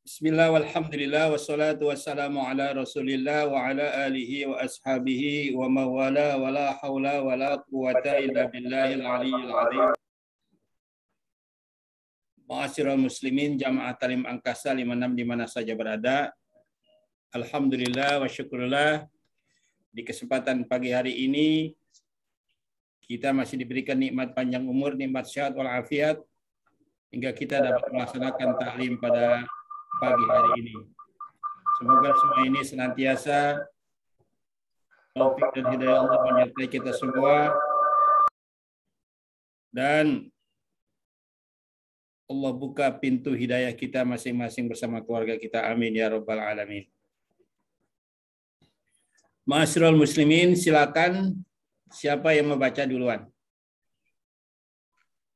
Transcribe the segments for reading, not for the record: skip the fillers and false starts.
Bismillah walhamdulillah wassalatu wassalamu ala rasulillah wa ala alihi wa ashabihi wa mawala wa la hawla wa la quwata illa billahil aliyyil azim. Ma'asyiral muslimin jamaah Talim Angkasa 56 di mana saja berada. Alhamdulillah wa syukurillah, di kesempatan pagi hari ini kita masih diberikan nikmat panjang umur, nikmat sehat walafiat hingga kita dapat melaksanakan taklim pada pagi hari ini. Semoga semua ini senantiasa taufik dan hidayah Allah menyertai kita semua, dan Allah buka pintu hidayah kita masing-masing bersama keluarga kita. Amin ya rabbal alamin. Ma'asyiral muslimin, silakan siapa yang membaca duluan.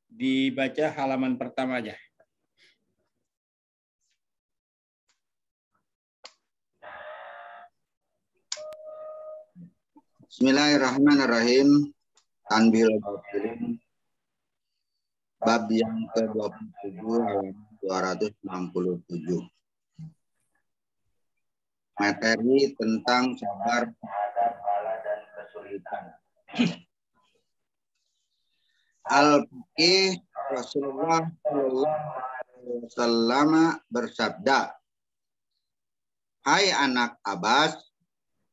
Dibaca halaman pertama aja. Bismillahirrahmanirrahim. Tanbihul Ghafilin. Bab yang ke-27 halaman 267. Materi tentang sabar terhadap bala dan kesulitan. Al-Faqih Rasulullah SAW bersabda, "Hai anak Abbas,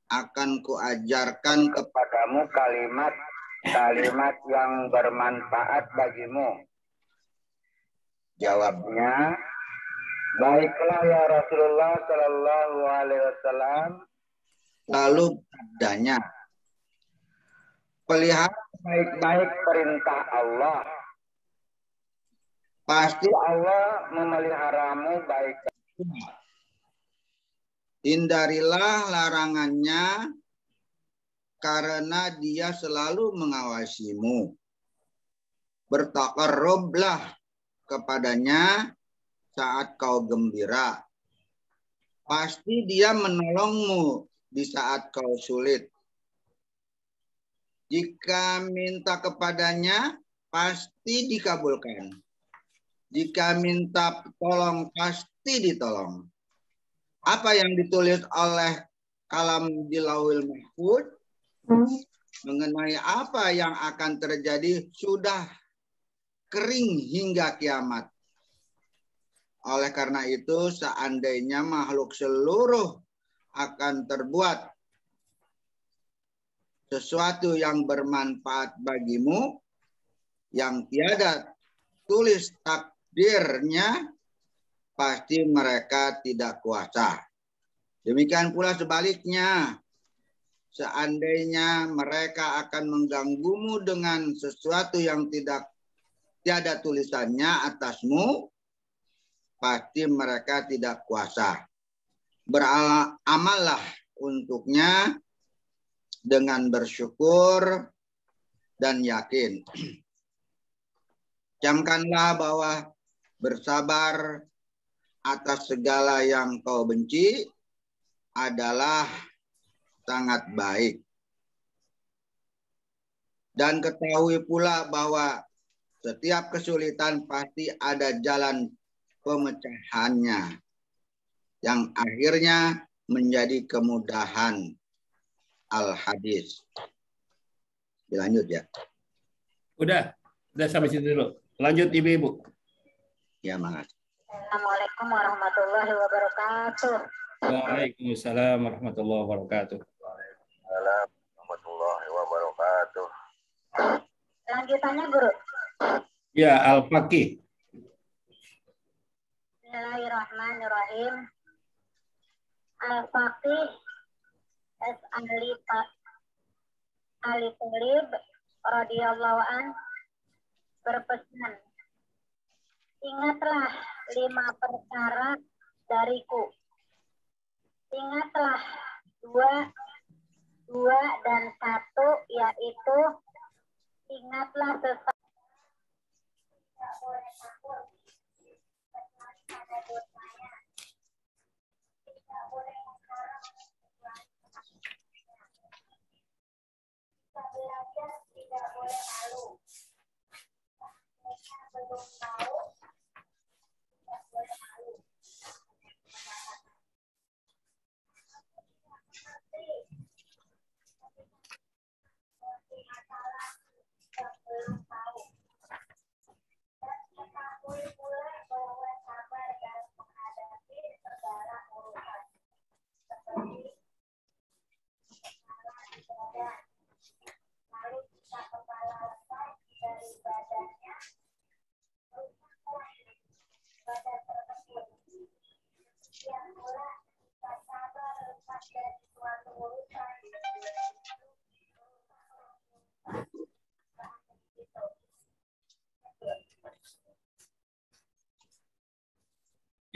akan kuajarkan kepadamu kalimat-kalimat yang bermanfaat bagimu." Jawabnya, "Baiklah ya Rasulullah Shallallahu Alaihi Wasallam." Lalu sabdanya, "Pelihara baik-baik perintah Allah. Pasti Allah memeliharamu baik-baik. Hindarilah larangannya, karena Dia selalu mengawasimu. Bertaqarrublah kepadanya saat kau gembira. Pasti Dia menolongmu di saat kau sulit. Jika minta kepadanya, pasti dikabulkan. Jika minta tolong, pasti ditolong." Apa yang ditulis oleh kalam di Lauhul Mahfuz mengenai apa yang akan terjadi sudah kering hingga kiamat. Oleh karena itu, seandainya makhluk seluruh akan terbuat sesuatu yang bermanfaat bagimu, yang tiada tulis takdirnya, pasti mereka tidak kuasa. Demikian pula sebaliknya, seandainya mereka akan mengganggumu dengan sesuatu yang tiada tulisannya atasmu, pasti mereka tidak kuasa. Beramallah untuknya dengan bersyukur dan yakin. Camkanlah bahwa bersabar atas segala yang kau benci adalah sangat baik. Dan ketahui pula bahwa setiap kesulitan pasti ada jalan pemecahannya, yang akhirnya menjadi kemudahan. Al-Hadis. Dilanjut ya. Udah sampai situ dulu. Lanjut Ibu. Ya, makasih. Assalamualaikum warahmatullahi wabarakatuh. Waalaikumsalam warahmatullahi wabarakatuh. Waalaikumsalam warahmatullahi wabarakatuh. Lanjutannya Guru. Ya, Al-Faqih. Bismillahirrahmanirrahim. Al-Faqih Ali Thalib radhiyallahu an berpesan, "Ingatlah 5 perkara dariku. Ingatlah 2 dan 1, yaitu ingatlah sesuatu tidak boleh malu. Belum tahu, tidak boleh malu.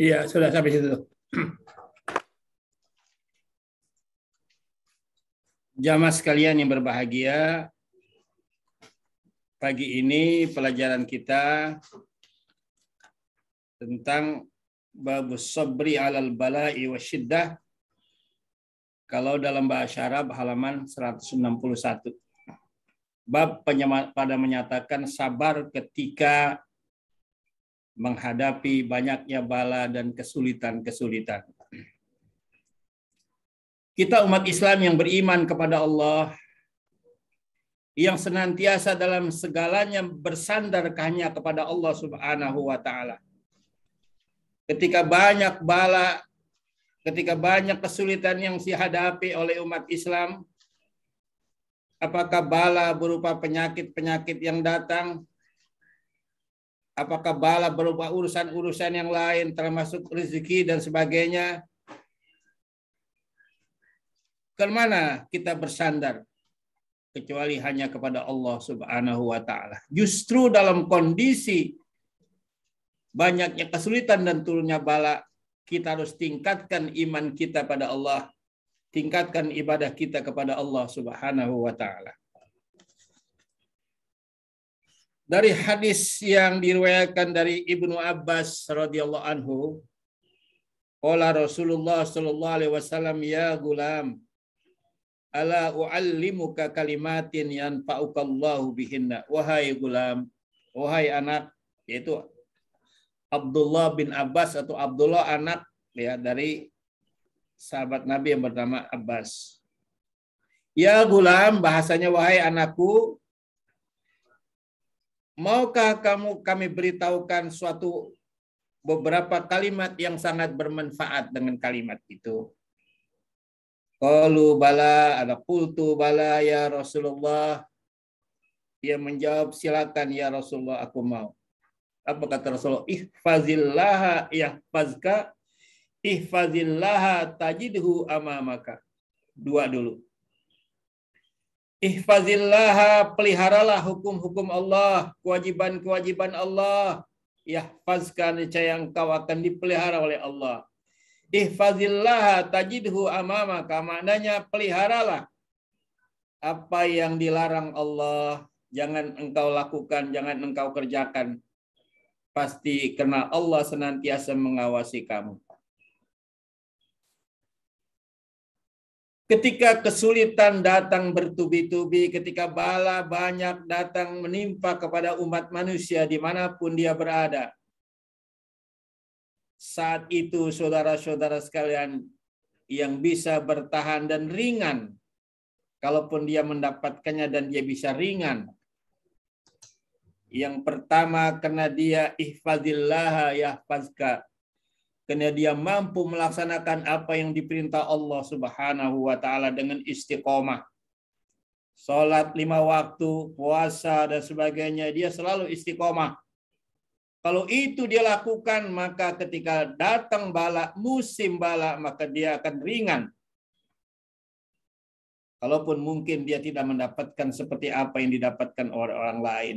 Iya, sudah sampai situ. Jamaah sekalian yang berbahagia, pagi ini pelajaran kita tentang babus sabri alal bala'i wasyiddah. Kalau dalam bahasa Arab halaman 161. Bab pada menyatakan sabar ketika menghadapi banyaknya bala dan kesulitan-kesulitan. Kita umat Islam yang beriman kepada Allah, yang senantiasa dalam segalanya bersandar hanya kepada Allah Subhanahu wa taala. Ketika banyak bala, ketika banyak kesulitan yang dihadapi oleh umat Islam, apakah bala berupa penyakit-penyakit yang datang, apakah bala berupa urusan-urusan yang lain termasuk rezeki dan sebagainya, kemana kita bersandar kecuali hanya kepada Allah Subhanahu wa taala. Justru dalam kondisi banyaknya kesulitan dan turunnya bala, kita harus tingkatkan iman kita pada Allah, tingkatkan ibadah kita kepada Allah Subhanahu wa taala. Dari hadis yang diriwayatkan dari Ibnu Abbas radhiyallahu anhu, qala Rasulullah sallallahu alaihi wasallam, ya gulam, ala uallimuka kalimatin yanfa'ukallahu bihinna. Wahai gulam, wahai anak, yaitu Abdullah bin Abbas atau Abdullah anak ya dari sahabat Nabi yang bernama Abbas. Ya gulam, bahasanya wahai anakku, maukah kami beritahukan suatu beberapa kalimat yang sangat bermanfaat dengan kalimat itu? Qalu bala, ada qultu bala ya Rasulullah. Dia menjawab, silakan ya Rasulullah, aku mau. Apa kata Rasulullah? Ihfazillaha yahfazka, ihfazillaha tajidhu amamaka. Dua dulu. Ihfazillaha, peliharalah hukum-hukum Allah, kewajiban-kewajiban Allah. Yahfazka, niscaya engkau akan dipelihara oleh Allah. Ihfazillaha tajidhu amamaka, maknanya peliharalah apa yang dilarang Allah, jangan engkau lakukan, jangan engkau kerjakan. Pasti karena Allah senantiasa mengawasi kamu. Ketika kesulitan datang bertubi-tubi, ketika bala banyak datang menimpa kepada umat manusia dimanapun dia berada, saat itu saudara-saudara sekalian yang bisa bertahan dan ringan, kalaupun dia mendapatkannya dan dia bisa ringan. Yang pertama, karena dia ihfazillaha yahfazka, karena dia mampu melaksanakan apa yang diperintah Allah Subhanahu wa taala dengan istiqomah. Salat 5 waktu, puasa dan sebagainya, dia selalu istiqomah. Kalau itu dia lakukan, maka ketika datang bala, musim bala, maka dia akan ringan. Kalaupun mungkin dia tidak mendapatkan seperti apa yang didapatkan oleh orang lain.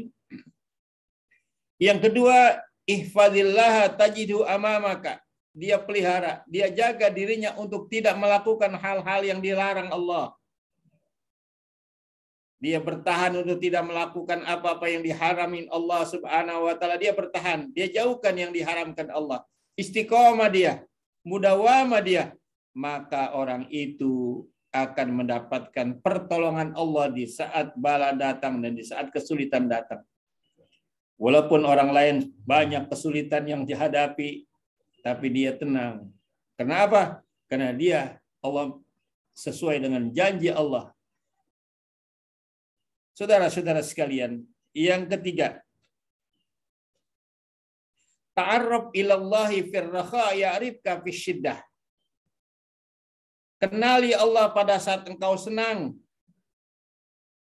Yang kedua, ihfazillaha tajidhu amamaka. Dia pelihara, dia jaga dirinya untuk tidak melakukan hal-hal yang dilarang Allah. Dia bertahan untuk tidak melakukan apa-apa yang diharamin Allah Subhanahu wa taala. Dia bertahan, dia jauhkan yang diharamkan Allah. Istiqomah dia, mudawamah dia, maka orang itu akan mendapatkan pertolongan Allah di saat bala datang dan di saat kesulitan datang. Walaupun orang lain banyak kesulitan yang dihadapi, tapi dia tenang. Kenapa? Karena dia Allah sesuai dengan janji Allah. Saudara-saudara sekalian, yang ketiga, ta'arraf ilallahi firraha ya'rifka fisyiddah. Kenali Allah pada saat engkau senang,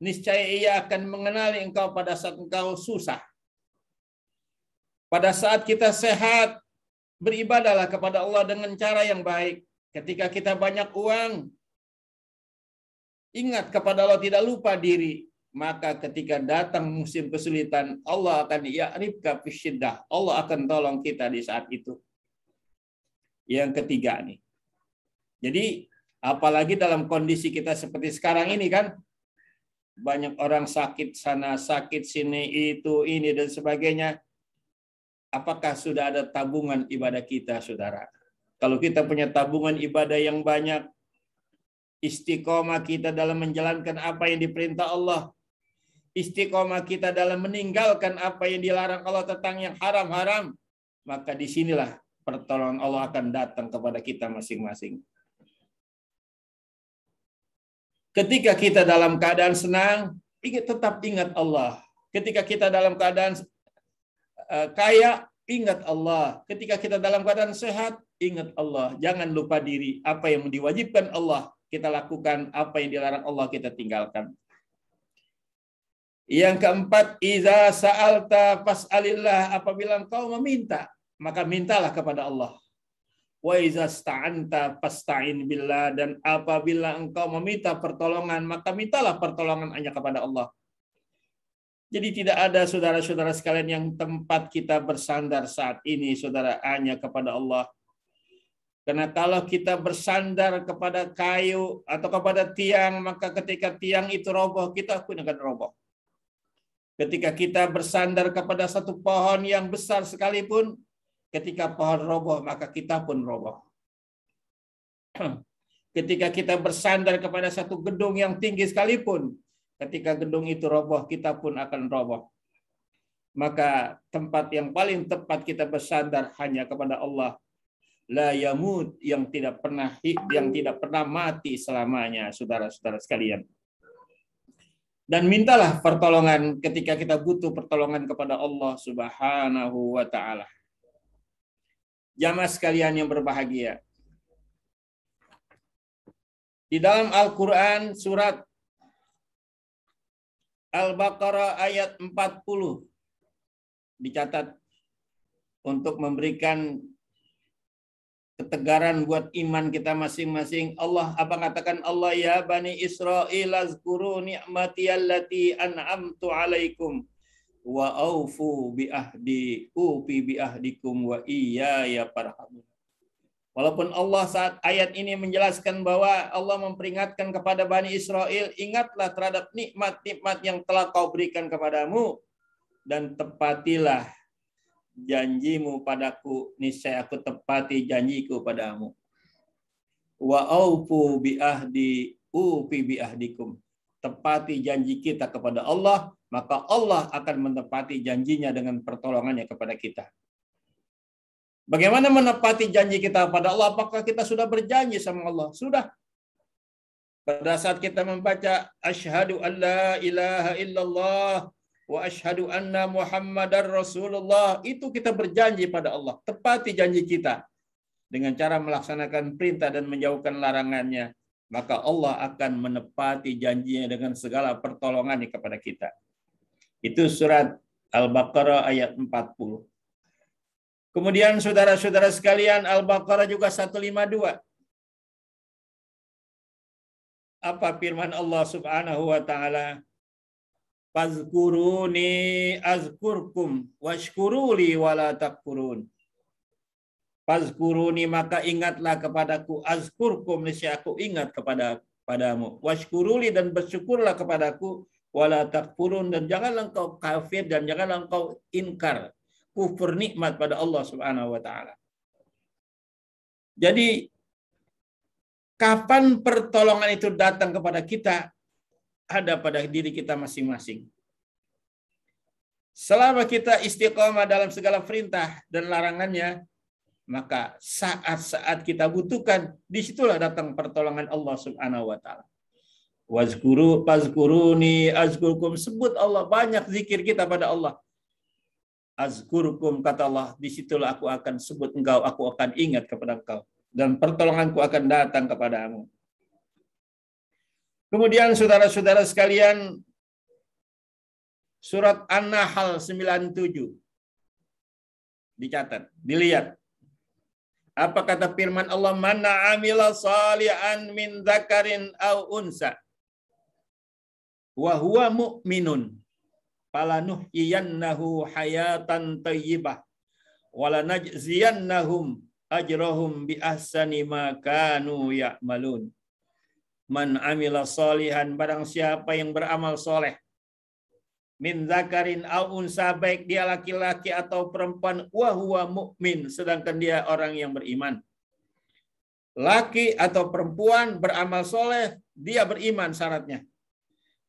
niscaya ia akan mengenali engkau pada saat engkau susah. Pada saat kita sehat, beribadahlah kepada Allah dengan cara yang baik. Ketika kita banyak uang, ingat kepada Allah, tidak lupa diri. Maka ketika datang musim kesulitan, Allah akan ya'rifka fisyiddah. Allah akan tolong kita di saat itu. Yang ketiga nih. Jadi apalagi dalam kondisi kita seperti sekarang ini kan, banyak orang sakit sana, sakit sini, itu, ini, dan sebagainya. Apakah sudah ada tabungan ibadah kita, saudara? Kalau kita punya tabungan ibadah yang banyak, istiqomah kita dalam menjalankan apa yang diperintah Allah, istiqomah kita dalam meninggalkan apa yang dilarang Allah tentang yang haram-haram, maka disinilah pertolongan Allah akan datang kepada kita masing-masing. Ketika kita dalam keadaan senang, tetap ingat Allah. Ketika kita dalam keadaan kaya, ingat Allah. Ketika kita dalam keadaan sehat, ingat Allah. Jangan lupa diri. Apa yang diwajibkan Allah, kita lakukan. Apa yang dilarang Allah, kita tinggalkan. Yang keempat, iza sa'alta fas'alillah. Apabila engkau meminta, maka mintalah kepada Allah. Wa iza sta'anta fasta'in billah. Dan apabila engkau meminta pertolongan, maka mintalah pertolongan hanya kepada Allah. Jadi tidak ada saudara-saudara sekalian yang tempat kita bersandar saat ini, saudara, hanya kepada Allah. Karena kalau kita bersandar kepada kayu atau kepada tiang, maka ketika tiang itu roboh, kita pun akan roboh. Ketika kita bersandar kepada satu pohon yang besar sekalipun, ketika pohon roboh, maka kita pun roboh. Ketika kita bersandar kepada satu gedung yang tinggi sekalipun, ketika gedung itu roboh, kita pun akan roboh. Maka tempat yang paling tepat kita bersandar hanya kepada Allah. La yamut, yang tidak pernah mati selamanya, saudara-saudara sekalian. Dan mintalah pertolongan ketika kita butuh pertolongan kepada Allah Subhanahu wa taala. Jamaah sekalian yang berbahagia. Di dalam Al-Qur'an surat Al-Baqarah ayat 40 dicatat untuk memberikan ketegaran buat iman kita masing-masing. Allah katakan Allah, ya Bani Israil azkuru ni'mati allati an'amtu alaikum wa aufu bi ahdi ufi bi ahdikum wa iyaya farhabun. Walaupun Allah saat ayat ini menjelaskan bahwa Allah memperingatkan kepada Bani Israel, ingatlah terhadap nikmat-nikmat yang telah kau berikan kepadamu dan tepatilah janjimu padaku, niscaya aku tepati janjiku padamu. Wa aufu bi ahdi ufi bi ahdikum. Tepati janji kita kepada Allah, maka Allah akan menepati janjinya dengan pertolongannya kepada kita. Bagaimana menepati janji kita kepada Allah? Apakah kita sudah berjanji sama Allah? Sudah. Pada saat kita membaca asyhadu an la ilaha illallah wa asyhadu anna muhammadar rasulullah, itu kita berjanji pada Allah. Tepati janji kita dengan cara melaksanakan perintah dan menjauhkan larangannya. Maka Allah akan menepati janjinya dengan segala pertolongannya kepada kita. Itu surat Al-Baqarah ayat 40. Kemudian saudara-saudara sekalian, Al-Baqarah juga 152. Apa firman Allah Subhanahu wa taala? Fazkuruni azkurkum washkuruli wala takfurun. Fazkuruni, maka ingatlah kepadaku, azkurkum, niscaya aku ingat padamu. Washkuruli, dan bersyukurlah kepadaku, wala takfurun, dan janganlah engkau kafir dan janganlah engkau inkar, kufur nikmat pada Allah Subhanahu wa taala. Jadi kapan pertolongan itu datang kepada kita, ada pada diri kita masing-masing. Selama kita istiqomah dalam segala perintah dan larangannya, maka saat-saat kita butuhkan, disitulah datang pertolongan Allah Subhanahu wa taala. Fazkuruni azkurkum, sebut Allah, banyak zikir kita pada Allah. Azkurukum, kata Allah, disitulah aku akan sebut engkau, aku akan ingat kepada engkau, dan pertolonganku akan datang kepadamu. Kemudian saudara-saudara sekalian, surat An-Nahl 97 dicatat, dilihat. Apa kata firman Allah? Man amila salihan min dzakarin aw unsa wa huwa mu'minun falanuhyiyannahu hayatan thayyibah wa lanajziyannahum ajrahum bi ahsani ma kanu ya'malun. Man amila solihan, barang siapa yang beramal soleh, min zakarin au unsa, baik dia laki-laki atau perempuan, wa huwa mu'min, sedangkan dia orang yang beriman. Laki atau perempuan beramal soleh, dia beriman syaratnya.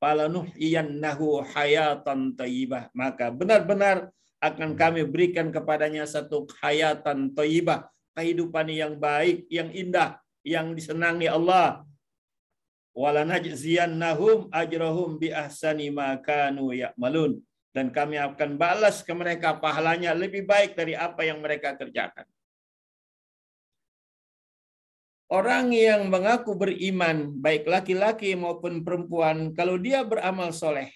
Falanuhyiyannahu hayatan thayyibah, maka benar-benar akan kami berikan kepadanya satu hayatan thayyibah, kehidupan yang baik, yang indah, yang disenangi Allah. Walanajziyannahum ajrahum bi ahsani ma kanu ya'malun, dan kami akan balas ke mereka pahalanya lebih baik dari apa yang mereka kerjakan. Orang yang mengaku beriman, baik laki-laki maupun perempuan, kalau dia beramal soleh,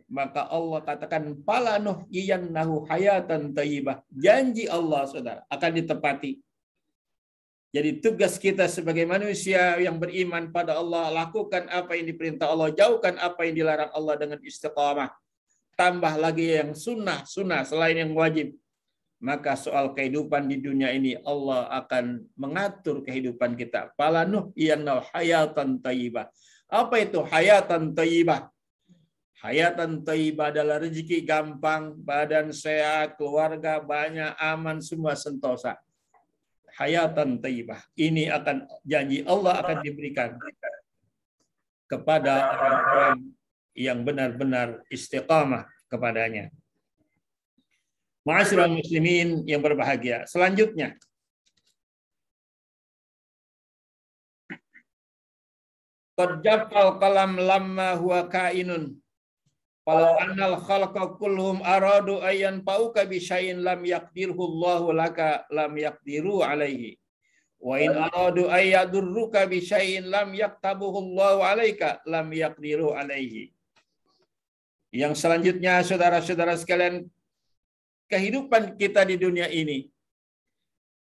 maka Allah katakan falanuhyiyannahu hayatan thayyibah. Janji Allah, saudara, akan ditepati. Jadi tugas kita sebagai manusia yang beriman pada Allah, lakukan apa yang diperintah Allah, jauhkan apa yang dilarang Allah dengan istiqamah. Tambah lagi yang sunnah selain yang wajib. Maka soal kehidupan di dunia ini Allah akan mengatur kehidupan kita. Falanuhyiyannahu hayatan thayyibah. Apa itu hayatan thayyibah? Hayatan thayyibah adalah rezeki gampang, badan sehat, keluarga banyak, aman, semua sentosa. Hayatan thayyibah. Ini akan janji Allah akan diberikan kepada orang-orang yang benar-benar istiqamah kepadanya. Ma'asyiral muslimin yang berbahagia. Selanjutnya, qad jaffal qalam lamma huwa kainun. Walau annal khalqa kulluhum aradu ayyan pauka bi syai'in lam yaqdirhu Allahu laka lam yaqdiru alaihi. Wa in aradu ayyadurruka bi syai'in lam yaktabuhu Allahu alaika lam yaqdiru alaihi. Yang selanjutnya, saudara-saudara sekalian, kehidupan kita di dunia ini,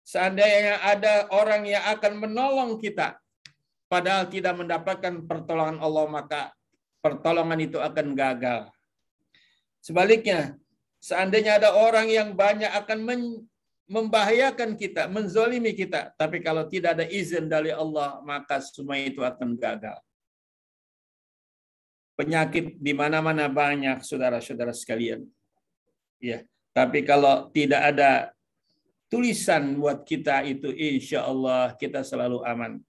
seandainya ada orang yang akan menolong kita padahal tidak mendapatkan pertolongan Allah, maka pertolongan itu akan gagal. Sebaliknya, seandainya ada orang yang banyak akan membahayakan kita, menzalimi kita, tapi kalau tidak ada izin dari Allah, maka semua itu akan gagal. Penyakit di mana-mana banyak, saudara-saudara sekalian. Ya, tapi kalau tidak ada tulisan buat kita itu, insya Allah kita selalu aman.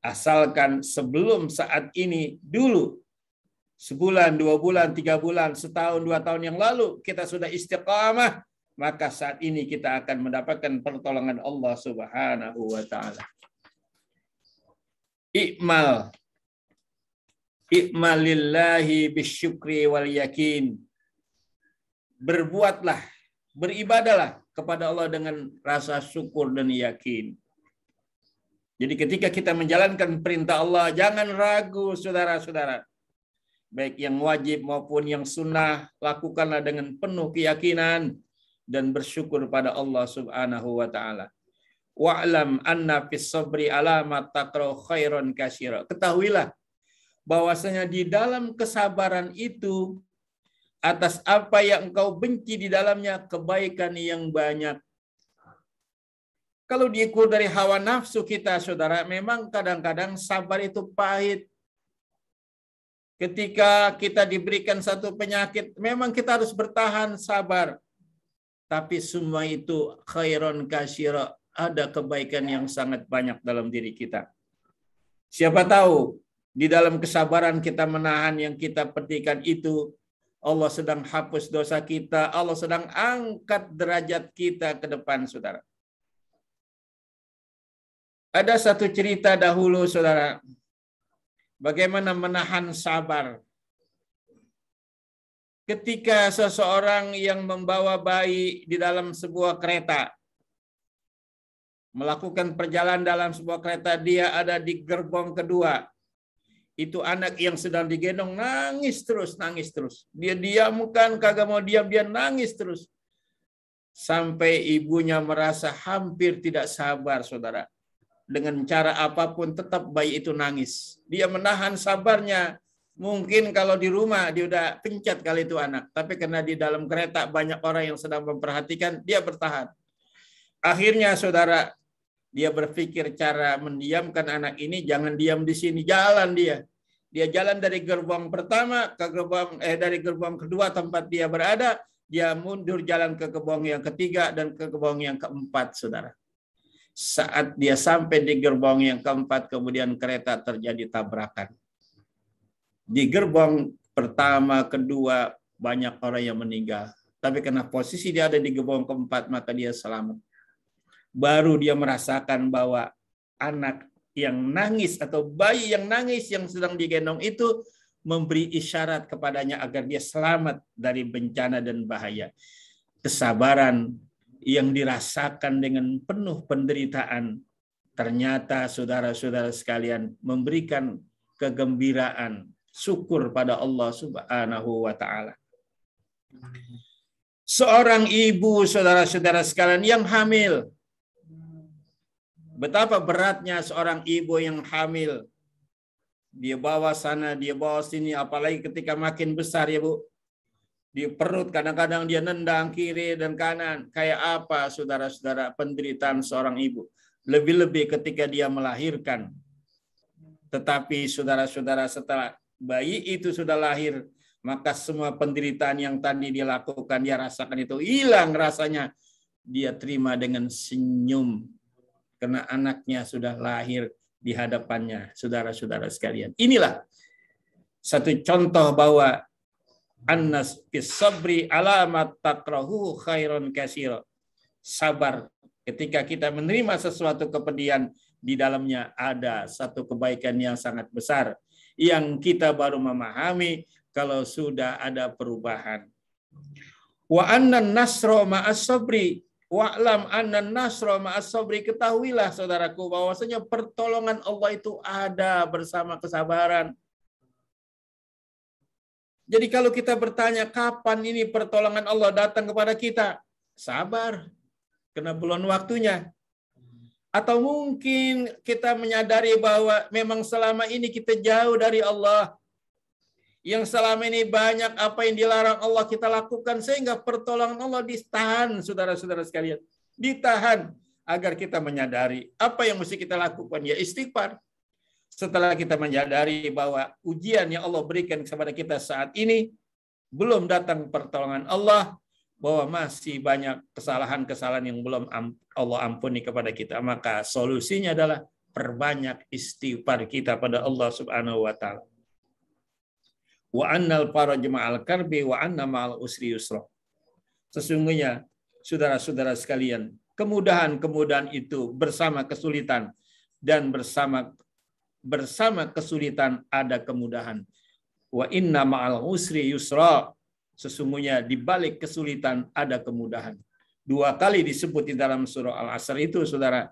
Asalkan sebelum saat ini dulu, sebulan, 2 bulan, 3 bulan, setahun, 2 tahun yang lalu kita sudah istiqamah, maka saat ini kita akan mendapatkan pertolongan Allah Subhanahu wa taala. I'malillahi bisyukri wal yakin. Berbuatlah, beribadahlah kepada Allah dengan rasa syukur dan yakin. Jadi ketika kita menjalankan perintah Allah, jangan ragu, saudara-saudara. Baik yang wajib maupun yang sunnah, lakukanlah dengan penuh keyakinan dan bersyukur pada Allah Subhanahu wa taala. Wa'lam anna fis sabri alamat taqra khairan katsira. Ketahuilah bahwasanya di dalam kesabaran itu, atas apa yang engkau benci di dalamnya kebaikan yang banyak. Kalau diukur dari hawa nafsu kita, saudara, memang kadang-kadang sabar itu pahit. Ketika kita diberikan satu penyakit, memang kita harus bertahan sabar. Tapi semua itu khairon katsira, ada kebaikan yang sangat banyak dalam diri kita. Siapa tahu di dalam kesabaran kita menahan yang kita petikan itu, Allah sedang hapus dosa kita, Allah sedang angkat derajat kita ke depan, saudara. Ada satu cerita dahulu, saudara, bagaimana menahan sabar. Ketika seseorang yang membawa bayi di dalam sebuah kereta, melakukan perjalanan dalam sebuah kereta, dia ada di gerbong kedua. Itu anak yang sedang digendong nangis terus. Dia diamkan, kagak mau diam, dia nangis terus. Sampai ibunya merasa hampir tidak sabar, saudara. Dengan cara apapun tetap bayi itu nangis. Dia menahan sabarnya. Mungkin kalau di rumah dia udah pencet kali itu anak. Tapi karena di dalam kereta banyak orang yang sedang memperhatikan, dia bertahan. Akhirnya, saudara, Dia berpikir cara mendiamkan anak ini, jangan diam di sini, jalan dia. Dia jalan dari gerbang pertama ke dari gerbang kedua tempat dia berada, dia mundur jalan ke gerbang yang ketiga dan ke gerbang yang keempat, saudara. Saat dia sampai di gerbang yang keempat, kemudian kereta terjadi tabrakan. Di gerbang pertama, kedua, banyak orang yang meninggal. Tapi karena posisi dia ada di gerbang keempat, maka dia selamat. Baru dia merasakan bahwa anak yang nangis atau bayi yang nangis yang sedang digendong itu memberi isyarat kepadanya agar dia selamat dari bencana dan bahaya. Kesabaran yang dirasakan dengan penuh penderitaan, ternyata saudara-saudara sekalian memberikan kegembiraan, syukur pada Allah Subhanahu wa Ta'ala. Seorang ibu, saudara-saudara sekalian, yang hamil, betapa beratnya seorang ibu yang hamil. Dia bawa sana, dia bawa sini, apalagi ketika makin besar ya Bu. Di perut kadang-kadang dia nendang kiri dan kanan. Kayak apa saudara-saudara penderitaan seorang ibu. Lebih-lebih ketika dia melahirkan. Tetapi saudara-saudara setelah bayi itu sudah lahir, maka semua penderitaan yang tadi dia lakukan, dia rasakan itu hilang rasanya. Dia terima dengan senyum. Karena anaknya sudah lahir di hadapannya, saudara-saudara sekalian. Inilah satu contoh bahwa annas bisabri alamat takrahu khairon kasir. Sabar ketika kita menerima sesuatu kepedihan, di dalamnya ada satu kebaikan yang sangat besar yang kita baru memahami kalau sudah ada perubahan. Wa annan nasra ma'as sabri wa'lam annan nasra ma'as sabri. Ketahuilah saudaraku bahwasanya pertolongan Allah itu ada bersama kesabaran. Jadi kalau kita bertanya kapan ini pertolongan Allah datang kepada kita, sabar, karena belum waktunya. Atau mungkin kita menyadari bahwa memang selama ini kita jauh dari Allah. Yang selama ini banyak apa yang dilarang Allah kita lakukan, sehingga pertolongan Allah ditahan, saudara-saudara sekalian. Ditahan agar kita menyadari apa yang mesti kita lakukan, ya istighfar. Setelah kita menyadari bahwa ujian yang Allah berikan kepada kita saat ini, belum datang pertolongan Allah, bahwa masih banyak kesalahan-kesalahan yang belum Allah ampuni kepada kita, maka solusinya adalah perbanyak istighfar kita pada Allah Subhanahu wa Ta'ala. Wa annal faraj ma'al karbi wa anna ma'al usri yusra. Sesungguhnya saudara-saudara sekalian, kemudahan-kemudahan itu bersama kesulitan, dan bersama kesulitan ada kemudahan. Wa inna ma'al usri yusra. Sesungguhnya di balik kesulitan ada kemudahan. 2 kali disebut di dalam surah Al-Asr itu, saudara.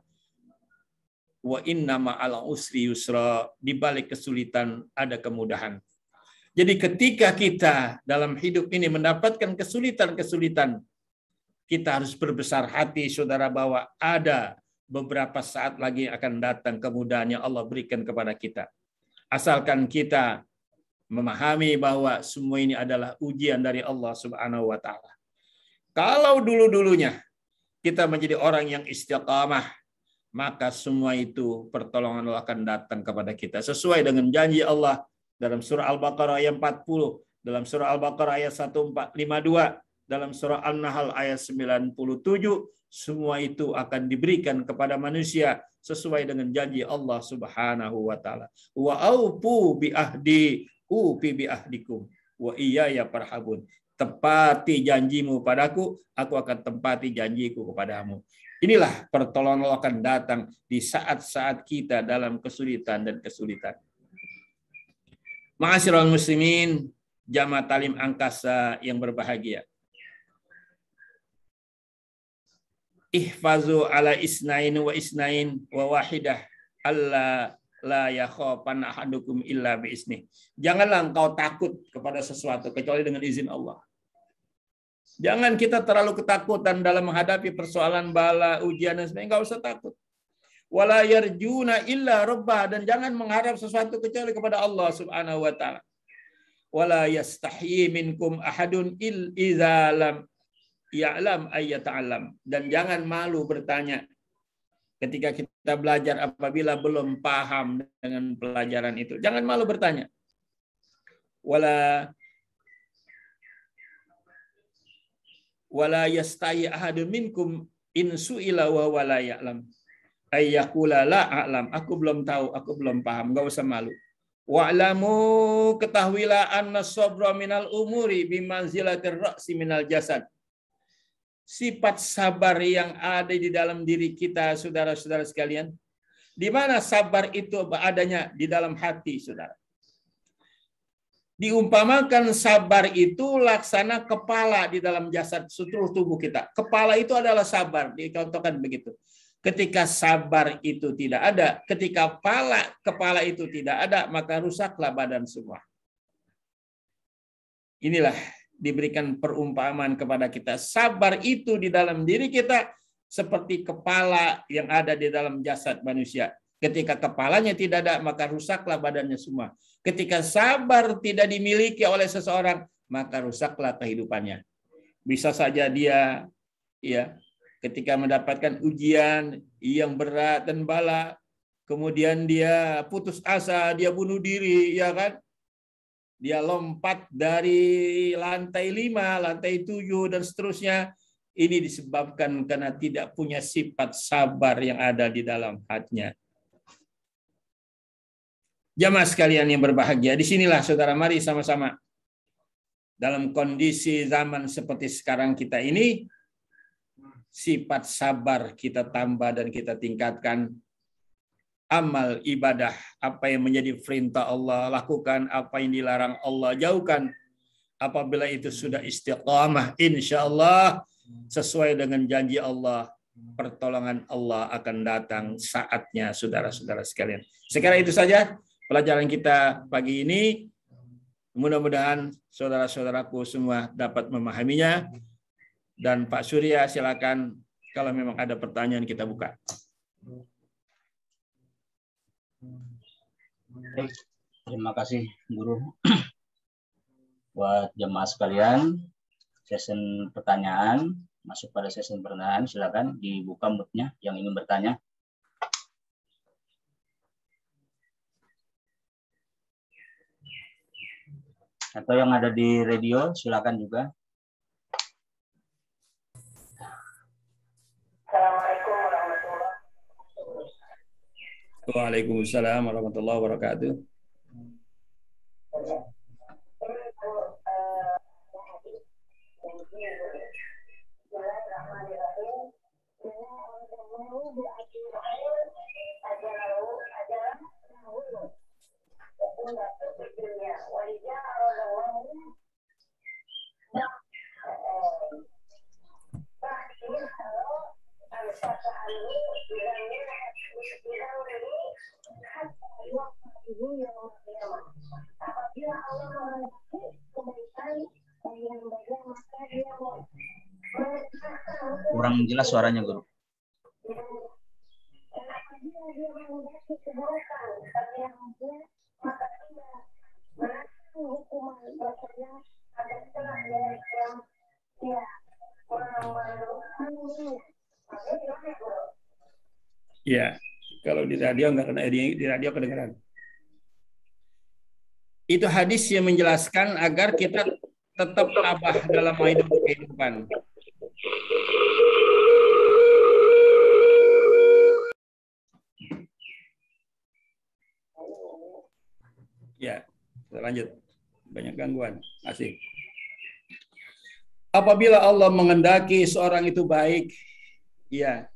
Wa inna ma'al usri yusra. Di balik kesulitan ada kemudahan. Jadi ketika kita dalam hidup ini mendapatkan kesulitan-kesulitan, kita harus berbesar hati, saudara, bahwa ada beberapa saat lagi akan datang kemudahan yang Allah berikan kepada kita. Asalkan kita memahami bahwa semua ini adalah ujian dari Allah Subhanahu wa Ta'ala. Kalau dulu-dulunya kita menjadi orang yang istiqamah, maka semua itu pertolongan Allah akan datang kepada kita sesuai dengan janji Allah dalam surah Al-Baqarah ayat 40, dalam surah Al-Baqarah ayat 1452, dalam surah An-Nahl ayat 97, semua itu akan diberikan kepada manusia sesuai dengan janji Allah Subhanahu wa Ta'ala. Wa aufu bi ahdi ufi bi ahdikum wa iyaya farhabun. Tepati janjimu padaku, aku akan tepati janjiku kepadamu. Inilah pertolongan Allah akan datang di saat-saat kita dalam kesulitan dan kesulitan. Ma'asyiral muslimin, jamaah talim angkasa yang berbahagia. Ihfazu ala isnain wa isnain wa wahidah alla la yakhapan ahadukum illa biizni. Janganlah engkau takut kepada sesuatu kecuali dengan izin Allah. Jangan kita terlalu ketakutan dalam menghadapi persoalan bala, ujian dan sebagainya. Enggak usah takut. Wala yarjuna illa rabbah, dan jangan mengharap sesuatu kecuali kepada Allah Subhanahu wa Ta'ala. Wala yastahyi minkum ahadun idza lam ya'lam ayyata'allam, dan jangan malu bertanya ketika kita belajar apabila belum paham dengan pelajaran itu. Jangan malu bertanya. Wala yastahi ahadun minkum in su'ila wa wala ya'lam. Ayyaqula la a'lam. Aku belum tahu, aku belum paham. Enggak usah malu. Wa'lamu, ketahuilah anna sabra minal umuri bimanzilatir ra'si minal jasad. Sifat sabar yang ada di dalam diri kita, saudara-saudara sekalian. Di mana sabar itu adanya? Di dalam hati, saudara. Diumpamakan sabar itu laksana kepala di dalam jasad seluruh tubuh kita. Kepala itu adalah sabar, dicontohkan begitu. Ketika sabar itu tidak ada, ketika kepala itu tidak ada, maka rusaklah badan semua. Inilah diberikan perumpamaan kepada kita. Sabar itu di dalam diri kita seperti kepala yang ada di dalam jasad manusia. Ketika kepalanya tidak ada, maka rusaklah badannya semua. Ketika sabar tidak dimiliki oleh seseorang, maka rusaklah kehidupannya. Bisa saja dia ketika mendapatkan ujian yang berat dan bala, kemudian dia putus asa, dia bunuh diri, ya kan? Dia lompat dari lantai 5, lantai 7, dan seterusnya. Ini disebabkan karena tidak punya sifat sabar yang ada di dalam hatinya. Jamaah sekalian yang berbahagia, disinilah saudara, mari sama-sama. Dalam kondisi zaman seperti sekarang kita ini, sifat sabar kita tambah dan kita tingkatkan. Amal ibadah, apa yang menjadi perintah Allah lakukan, apa yang dilarang Allah jauhkan. Apabila itu sudah istiqamah, insya Allah sesuai dengan janji Allah, pertolongan Allah akan datang saatnya, saudara-saudara sekalian. Sekarang itu saja pelajaran kita pagi ini. Mudah-mudahan saudara-saudaraku semua dapat memahaminya. Dan Pak Surya, silakan kalau memang ada pertanyaan kita buka. Baik, terima kasih Guru. Buat jemaah sekalian, sesi pertanyaan, masuk pada sesi pertanyaan, silakan dibuka mic-nya yang ingin bertanya. Atau yang ada di radio, silakan juga. Waalaikumsalam warahmatullahi wabarakatuh. Kurang jelas suaranya, Guru. Ya, kalau di radio nggak kena, di radio kedengaran. Itu hadis yang menjelaskan agar kita tetap tabah dalam hidup kehidupan. Ya, kita lanjut. Banyak gangguan. Asik. Apabila Allah menghendaki seorang itu baik, ya,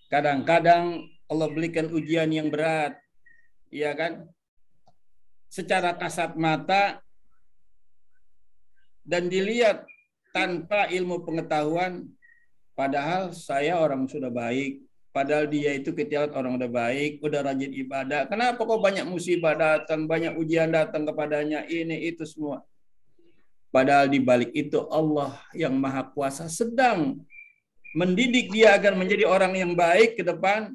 kadang-kadang Allah berikan ujian yang berat, ya kan? Secara kasat mata dan dilihat tanpa ilmu pengetahuan, padahal saya orang sudah baik, padahal dia itu kita lihat orang udah baik, udah rajin ibadah. Kenapa kok banyak musibah datang, banyak ujian datang kepadanya, ini itu semua. Padahal di balik itu Allah yang Maha Kuasa sedang mendidik dia agar menjadi orang yang baik ke depan,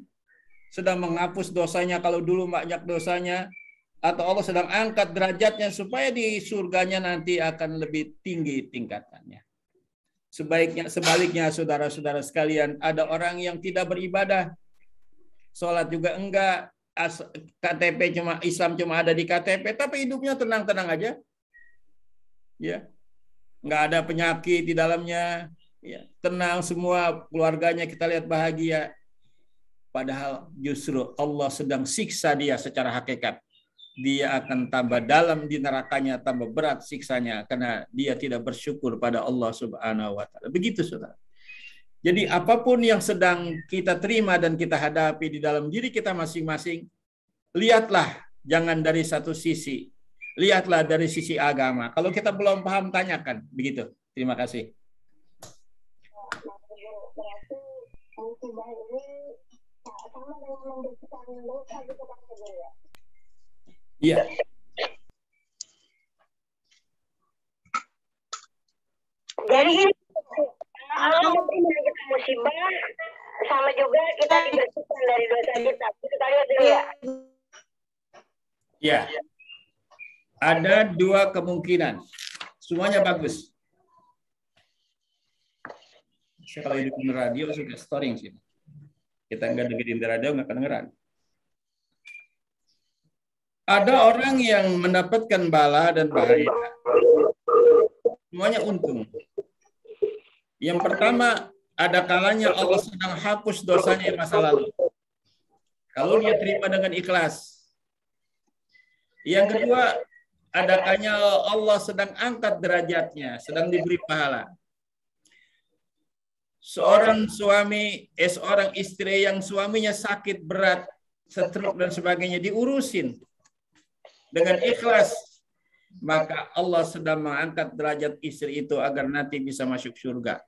sedang menghapus dosanya kalau dulu banyak dosanya, atau Allah sedang angkat derajatnya supaya di surganya nanti akan lebih tinggi tingkatannya. Sebaliknya saudara-saudara sekalian, ada orang yang tidak beribadah, sholat juga enggak, KTP cuma Islam cuma ada di KTP, tapi hidupnya tenang-tenang aja, ya, nggak ada penyakit di dalamnya, ya, tenang semua keluarganya kita lihat bahagia. Padahal justru Allah sedang siksa dia secara hakikat. Dia akan tambah dalam di nerakanya, tambah berat siksanya karena dia tidak bersyukur pada Allah Subhanahu wa taala. Begitu, Saudara. Jadi apapun yang sedang kita terima dan kita hadapi di dalam diri kita masing-masing, lihatlah jangan dari satu sisi. Lihatlah dari sisi agama. Kalau kita belum paham, tanyakan. Begitu. Terima kasih. Iya. Jadi kalau kita musibah sama juga kita dibersihkan dari dosa kita. Kita lihat dulu ya. Ya. Ada dua kemungkinan. Semuanya bagus. Saya kalau hidup di radio sudah storing sih. Kita nggak dengerin di radio nggak kedengeran. Ada orang yang mendapatkan bala dan bahaya. Semuanya untung. Yang pertama, ada kalanya Allah sedang hapus dosanya masa lalu. Kalau dia terima dengan ikhlas. Yang kedua, ada kalanya Allah sedang angkat derajatnya, sedang diberi pahala. Seorang suami, seorang istri yang suaminya sakit berat, stroke dan sebagainya, diurusin dengan ikhlas, maka Allah sedang mengangkat derajat istri itu agar nanti bisa masuk surga.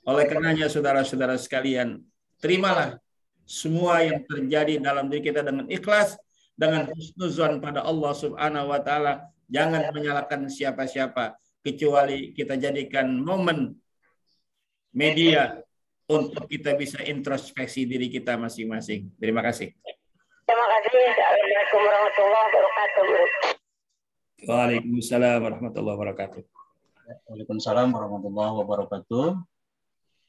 Oleh karenanya saudara-saudara sekalian, terimalah semua yang terjadi dalam diri kita dengan ikhlas, dengan husnuzon pada Allah Subhanahu wa taala. Jangan menyalahkan siapa-siapa, kecuali kita jadikan momen media untuk kita bisa introspeksi diri kita masing-masing. Terima kasih. Terima kasih. Assalamualaikum warahmatullahi wabarakatuh. Waalaikumsalam warahmatullahi wabarakatuh. Waalaikumsalam warahmatullahi wabarakatuh.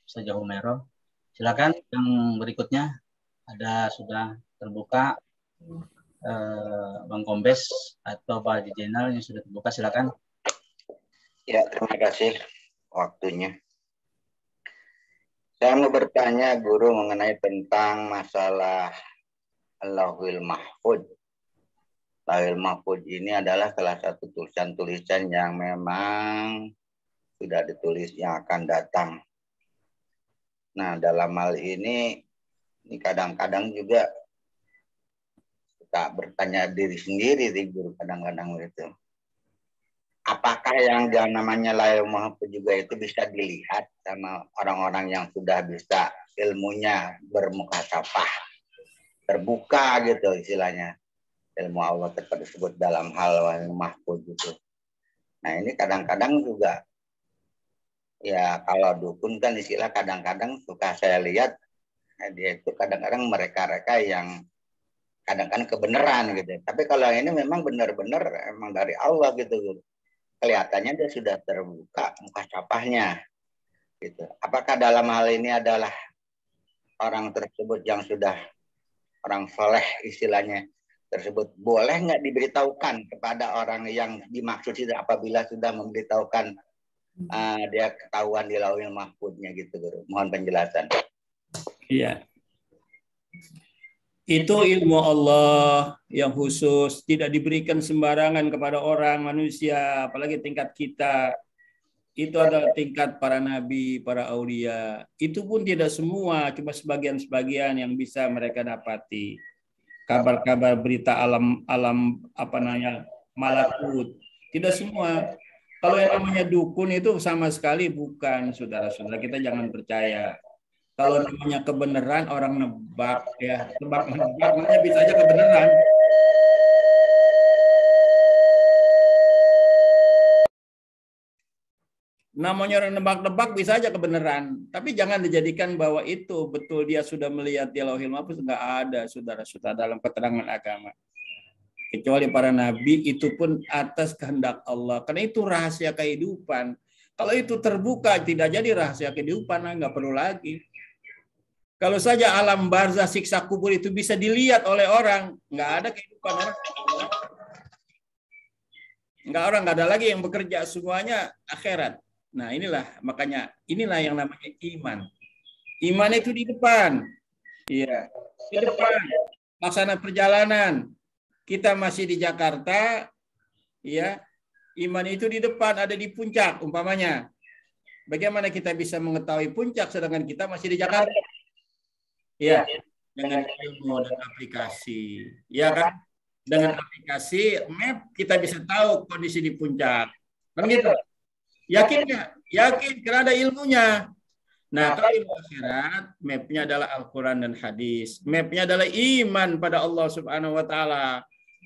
Ustaz Humairah. Silakan yang berikutnya ada sudah terbuka Bang Kombes atau Pak Haji Jenal yang sudah terbuka, silakan. Ya, terima kasih waktunya. Saya mau bertanya guru mengenai tentang masalah Lauhul Mahfuz. Lauhul Mahfuz ini adalah salah satu tulisan-tulisan yang memang sudah ditulis yang akan datang. Nah, dalam hal ini kadang-kadang juga suka bertanya diri sendiri, guru, kadang-kadang gitu. Apakah yang namanya Lauhul Mahfuz juga itu bisa dilihat sama orang-orang yang sudah bisa ilmunya bermukasyafah, terbuka gitu istilahnya. Ilmu Allah tersebut dalam hal Lauhul Mahfuz gitu. Nah, ini kadang-kadang juga ya kalau dukun kan istilah kadang-kadang suka saya lihat dia itu kadang-kadang mereka yang kadang-kadang kebenaran gitu. Tapi kalau ini memang benar-benar emang dari Allah gitu. Kelihatannya dia sudah terbuka mukasyafahnya gitu. Apakah dalam hal ini adalah orang tersebut yang sudah orang soleh istilahnya tersebut boleh nggak diberitahukan kepada orang yang dimaksud itu apabila sudah memberitahukan dia ketahuan di Lauhul Mahfuznya gitu, guru? Mohon penjelasan. Iya. Itu ilmu Allah yang khusus, tidak diberikan sembarangan kepada orang manusia, apalagi tingkat kita. Itu adalah tingkat para nabi, para aulia. Itu pun tidak semua, cuma sebagian-sebagian yang bisa mereka dapati. Kabar-kabar berita alam malakut. Tidak semua. Kalau yang namanya dukun itu sama sekali bukan, saudara-saudara. Kita jangan percaya. Kalau namanya kebenaran, orang nebak ya, nebak-nebak namanya bisa aja kebenaran. Namanya orang nebak-nebak bisa aja kebenaran, tapi jangan dijadikan bahwa itu betul dia sudah melihat di Lauhul Mahfuz. Enggak ada, saudara-saudara, dalam keterangan agama. Kecuali para nabi, itu pun atas kehendak Allah. Karena itu rahasia kehidupan. Kalau itu terbuka, tidak jadi rahasia kehidupan, nggak perlu lagi. Kalau saja alam barzah siksa kubur itu bisa dilihat oleh orang, nggak ada kehidupan orang. Nggak ada lagi yang bekerja, semuanya akhirat. Nah makanya inilah yang namanya iman. Iman itu di depan. Iya, di depan. Laksana perjalanan. Kita masih di Jakarta, ya. Iman itu di depan, ada di puncak umpamanya. Bagaimana kita bisa mengetahui puncak sedangkan kita masih di Jakarta? Ya, dengan ilmu dan aplikasi. Ya kan? Dengan aplikasi map kita bisa tahu kondisi di puncak. Kan gitu? Yakin nggak? Yakin, karena ada ilmunya. Nah, kalau ilmu akhirat, mapnya adalah Al-Quran dan hadis. Mapnya adalah iman pada Allah Subhanahu wa Ta'ala.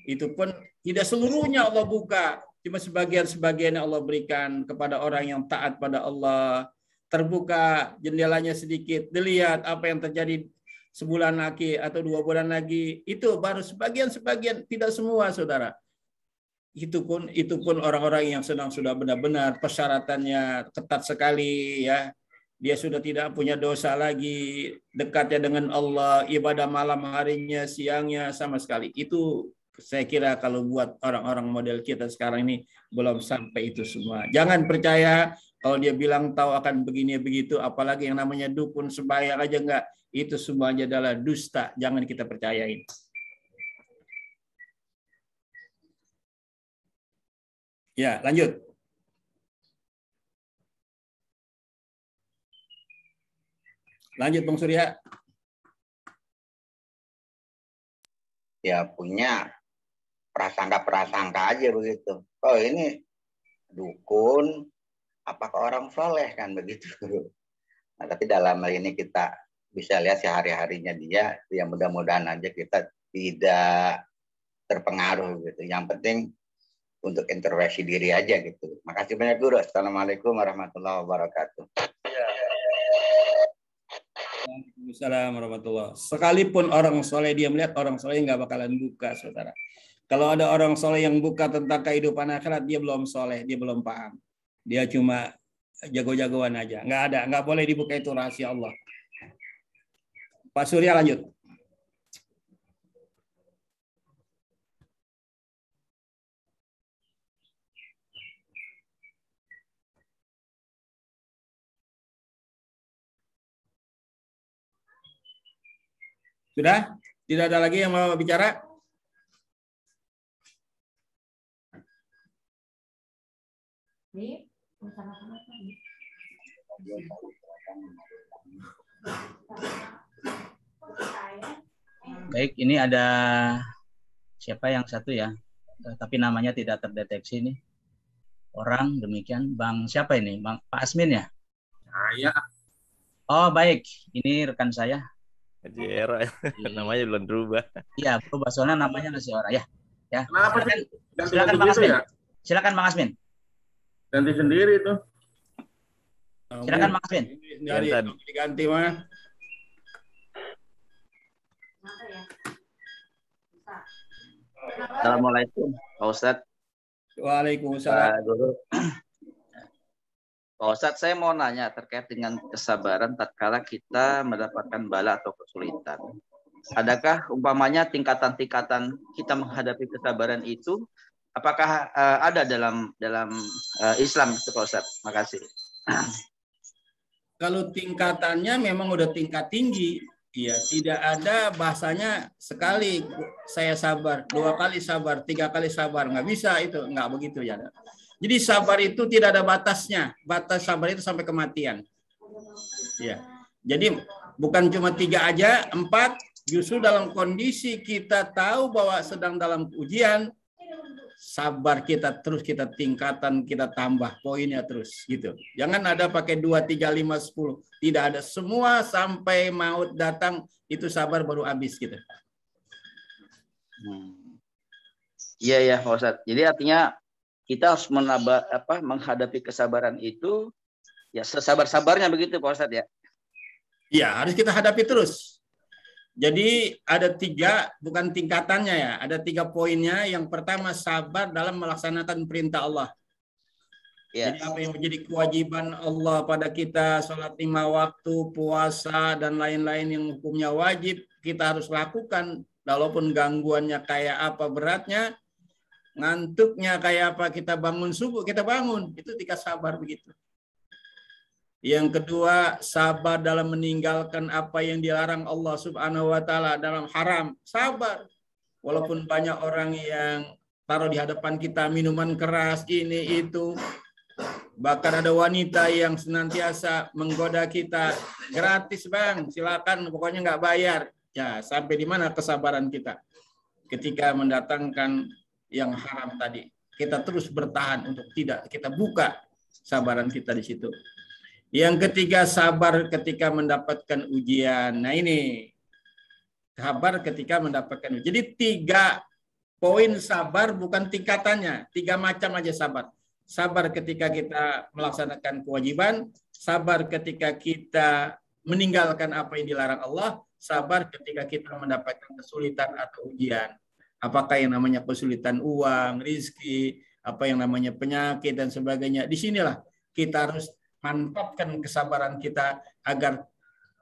Itu pun tidak seluruhnya Allah buka. Cuma sebagian-sebagian Allah berikan kepada orang yang taat pada Allah. Terbuka jendelanya sedikit. Dilihat apa yang terjadi sebulan lagi atau 2 bulan lagi. Itu baru sebagian-sebagian, tidak semua, saudara. Itu pun orang-orang yang sedang sudah benar-benar persyaratannya ketat sekali, ya. Dia sudah tidak punya dosa lagi, dekatnya dengan Allah, ibadah malam harinya, siangnya sama sekali. Itu saya kira kalau buat orang-orang model kita sekarang ini belum sampai itu semua. Jangan percaya kalau dia bilang tahu akan begini begitu, apalagi yang namanya dukun sembahyang aja enggak, itu semuanya adalah dusta. Jangan kita percayain. Ya, lanjut. Lanjut Bang Surya. Ya punya prasangka-prasangka aja begitu. Oh ini dukun, apakah orang soleh kan begitu. Nah, tapi dalam hal ini kita bisa lihat sehari-harinya dia, ya mudah-mudahan aja kita tidak terpengaruh gitu. Yang penting untuk introspeksi diri aja gitu. Makasih banyak Guru. Assalamualaikum warahmatullahi wabarakatuh. Waalaikumsalam warahmatullahi wabarakatuh. Sekalipun orang soleh dia melihat, orang soleh nggak bakalan buka, saudara. Kalau ada orang soleh yang buka tentang kehidupan akhirat, dia belum soleh, dia belum paham. Dia cuma jago-jagoan aja. Nggak boleh dibuka, itu rahasia Allah. Pak Surya lanjut. Sudah? Tidak ada lagi yang mau bicara? Baik, ini ada siapa yang satu ya, tapi namanya tidak terdeteksi nih. Orang demikian, Bang siapa ini? Bang Pak Asmin ya? Saya. Oh baik, ini rekan saya. Haji Era, namanya belum berubah. Iya, berubah soalnya namanya masih orang ya. Ya. Kenapa Silakan Bang Asmin. Ya? Silakan Bang Asmin. Ganti sendiri itu. Silakan Bang Asmin. Diganti mah. Assalamualaikum Pak Ustadz. Waalaikumsalam. Guru. Pak Ustadz, saya mau nanya terkait dengan kesabaran tatkala kita mendapatkan bala atau kesulitan. Adakah umpamanya tingkatan-tingkatan kita menghadapi kesabaran itu, apakah ada dalam Islam itu Pak Ustadz? Makasih. Kalau tingkatannya memang udah tingkat tinggi, ya tidak ada bahasanya sekali saya sabar, 2 kali sabar, 3 kali sabar, nggak bisa itu, nggak begitu ya. Jadi sabar itu tidak ada batasnya, batas sabar itu sampai kematian. Ya, jadi bukan cuma 3 aja, 4. Justru dalam kondisi kita tahu bahwa sedang dalam ujian, sabar kita terus kita tingkatan, kita tambah poinnya terus gitu. Jangan ada pakai 2, 3, 5, 10. Tidak ada, semua sampai maut datang itu sabar baru habis gitu. Iya ya Pak Ustadz. Jadi artinya kita harus menghadapi kesabaran itu ya sesabar-sabarnya begitu Pak Ustadz ya. Iya, harus kita hadapi terus. Jadi ada 3, bukan tingkatannya ya, ada 3 poinnya. Yang pertama sabar dalam melaksanakan perintah Allah. Jadi apa yang menjadi kewajiban Allah pada kita, sholat 5 waktu, puasa, dan lain-lain yang hukumnya wajib, kita harus lakukan. Walaupun gangguannya kayak apa beratnya, ngantuknya kayak apa, kita bangun subuh, kita bangun. Itu tingkat sabar begitu. Yang kedua, sabar dalam meninggalkan apa yang dilarang Allah Subhanahu wa Ta'ala dalam haram. Sabar. Walaupun banyak orang yang taruh di hadapan kita minuman keras, ini, itu. Bahkan ada wanita yang senantiasa menggoda kita, gratis bang, silakan, pokoknya nggak bayar. Ya, sampai di mana kesabaran kita ketika mendatangkan yang haram tadi? Kita terus bertahan untuk tidak kita buka sabaran kita di situ. Yang ketiga, sabar ketika mendapatkan ujian. Nah ini, sabar ketika mendapatkan ujian. Jadi 3 poin sabar, bukan tingkatannya, 3 macam aja sabar. Sabar ketika kita melaksanakan kewajiban, sabar ketika kita meninggalkan apa yang dilarang Allah, sabar ketika kita mendapatkan kesulitan atau ujian. Apakah yang namanya kesulitan uang, rizki, apa yang namanya penyakit, dan sebagainya. Disinilah kita harus mantapkan kesabaran kita agar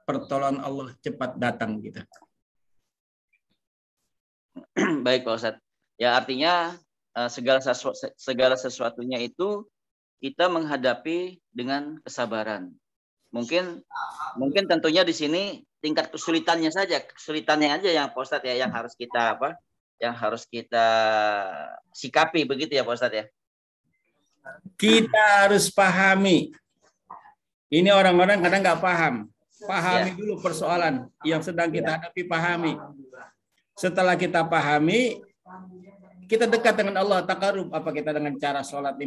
pertolongan Allah cepat datang kita. Baik Pak Ustadz. Ya artinya segala sesuatunya itu kita menghadapi dengan kesabaran. Mungkin tentunya di sini tingkat kesulitannya saja, kesulitannya aja yang Pak Ustadz ya yang harus kita yang harus kita sikapi begitu ya Pak Ustadz ya. Kita harus pahami. Ini orang-orang kadang nggak paham. Pahami dulu persoalan yang sedang kita hadapi, pahami. Setelah kita pahami, kita dekat dengan Allah, takarub. Apa kita dengan cara sholat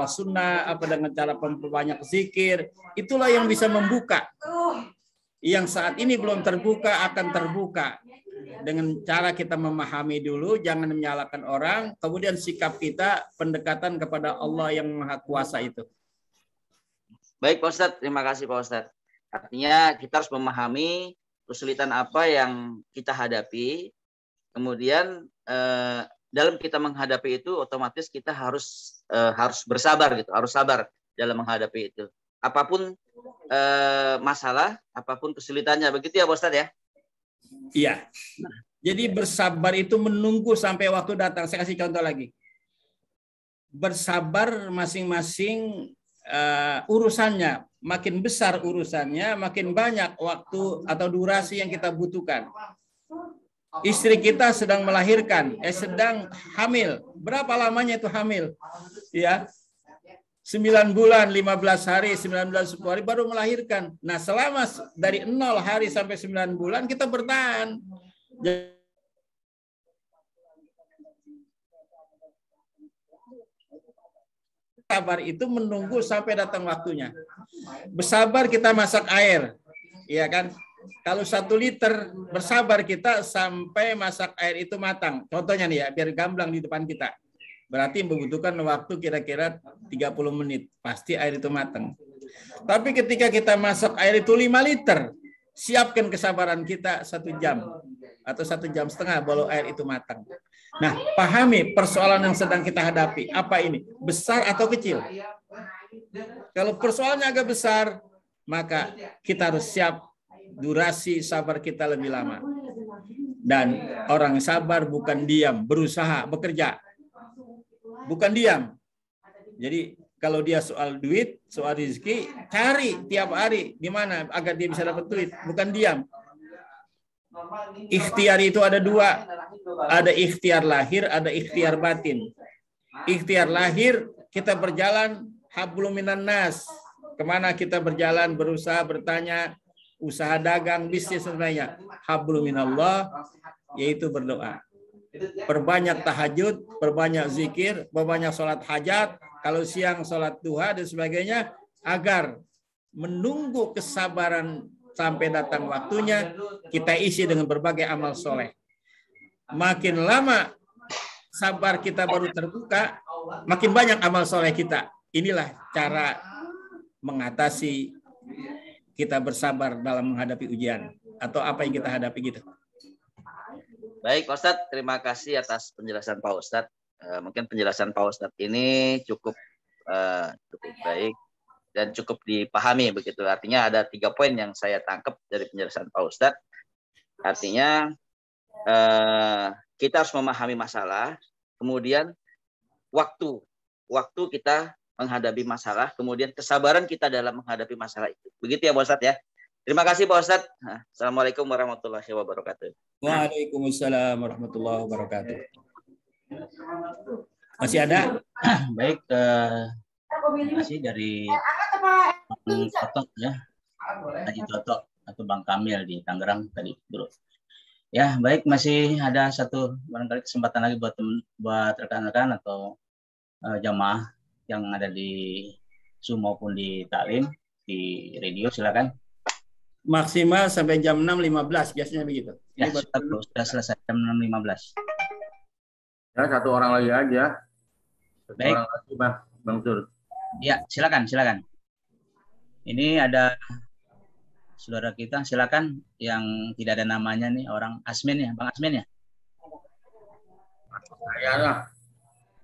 sunnah, apa dengan cara memperbanyak zikir. Itulah yang bisa membuka. Yang saat ini belum terbuka akan terbuka. Dengan cara kita memahami dulu, jangan menyalahkan orang. Kemudian sikap kita, pendekatan kepada Allah yang Maha Kuasa itu. Baik Pak Ustadz, terima kasih Pak Ustadz. Artinya kita harus memahami kesulitan apa yang kita hadapi. Kemudian dalam kita menghadapi itu otomatis kita harus bersabar gitu, harus sabar dalam menghadapi itu. Apapun masalah, apapun kesulitannya, begitu ya Pak Ustadz ya? Iya. Jadi bersabar itu menunggu sampai waktu datang. Saya kasih contoh lagi. Bersabar masing-masing urusannya, makin besar urusannya, makin banyak waktu atau durasi yang kita butuhkan. Istri kita sedang melahirkan, sedang hamil. Berapa lamanya itu hamil? Ya, 9 bulan, 15 hari, 19 hari baru melahirkan. Nah, selama dari 0 hari sampai 9 bulan kita bertahan. Sabar itu menunggu sampai datang waktunya. Bersabar kita masak air, ya kan? Kalau 1 liter, bersabar kita sampai masak air itu matang. Contohnya nih ya, biar gamblang di depan kita. Berarti membutuhkan waktu kira-kira 30 menit. Pasti air itu matang. Tapi ketika kita masak air itu 5 liter, siapkan kesabaran kita 1 jam. Atau 1,5 jam baru air itu matang. Nah, pahami persoalan yang sedang kita hadapi. Apa ini? Besar atau kecil? Kalau persoalannya agak besar, maka kita harus siap durasi sabar kita lebih lama. Dan orang sabar bukan diam, berusaha, bekerja. Bukan diam. Jadi kalau dia soal duit, soal rezeki, cari tiap hari di mana agar dia bisa dapat duit, bukan diam. Ikhtiar itu ada 2. Ada ikhtiar lahir, ada ikhtiar batin. Ikhtiar lahir, kita berjalan hablum minan nas. Kemana kita berjalan, berusaha, bertanya, usaha dagang, bisnis sebenarnya. Hablum minallah, yaitu berdoa. Perbanyak tahajud, perbanyak zikir, perbanyak sholat hajat, kalau siang sholat duha dan sebagainya, agar menunggu kesabaran sampai datang waktunya, kita isi dengan berbagai amal soleh. Makin lama sabar kita baru terbuka, makin banyak amal soleh kita. Inilah cara mengatasi kita bersabar dalam menghadapi ujian atau apa yang kita hadapi gitu. Baik Pak Ustadz, terima kasih atas penjelasan Pak Ustadz. Mungkin penjelasan Pak Ustadz ini cukup cukup baik dan cukup dipahami begitu. Artinya ada 3 poin yang saya tangkap dari penjelasan Pak Ustadz. Artinya kita harus memahami masalah, kemudian waktu kita menghadapi masalah, kemudian kesabaran kita dalam menghadapi masalah itu. Begitu ya Pak Ustadz ya. Terima kasih Pak Ustadz. Assalamualaikum warahmatullahi wabarakatuh. Waalaikumsalam warahmatullahi wabarakatuh. Masih ada? Baik, terima kasih dari Bang Toto ya, Haji Toto atau Bang Kamil di Tangerang tadi, Bro. Ya, baik, masih ada satu barangkali kesempatan lagi buat rekan-rekan atau jamaah yang ada di Zoom maupun di taklim di radio, silakan. Maksimal sampai jam 6.15 biasanya begitu. Ya, sudah selesai jam 6.15. Ya, satu orang lagi aja. Baik. Orang lagi, Bang Sur. Ya, silakan. Ini ada saudara kita, silakan yang tidak ada namanya nih, orang Asmin ya, Bang Asmin ya. Saya lah.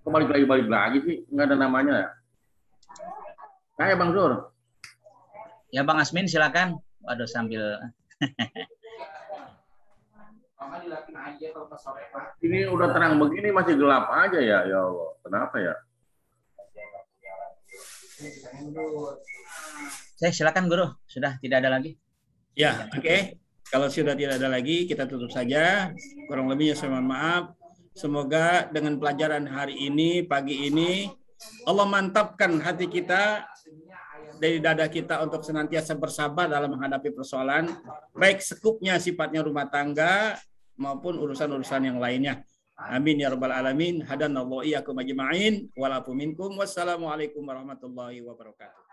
Kok balik lagi sih? Nggak ada namanya ya? Saya Bang Sur. Ya Bang Asmin silakan. Waduh sambil Ini udah terang begini masih gelap aja ya, ya Allah. Kenapa ya? Saya silakan Guru, sudah tidak ada lagi. Ya, oke. Kalau sudah tidak ada lagi, kita tutup saja. Kurang lebihnya saya mohon maaf. Semoga dengan pelajaran hari ini, pagi ini, Allah mantapkan hati kita dari dada kita untuk senantiasa bersabar dalam menghadapi persoalan, baik sekupnya sifatnya rumah tangga maupun urusan-urusan yang lainnya. Amin ya rabbal alamin. Hadanallahu iyyakum ajma'in wa la minkum. Wassalamualaikum warahmatullahi wabarakatuh.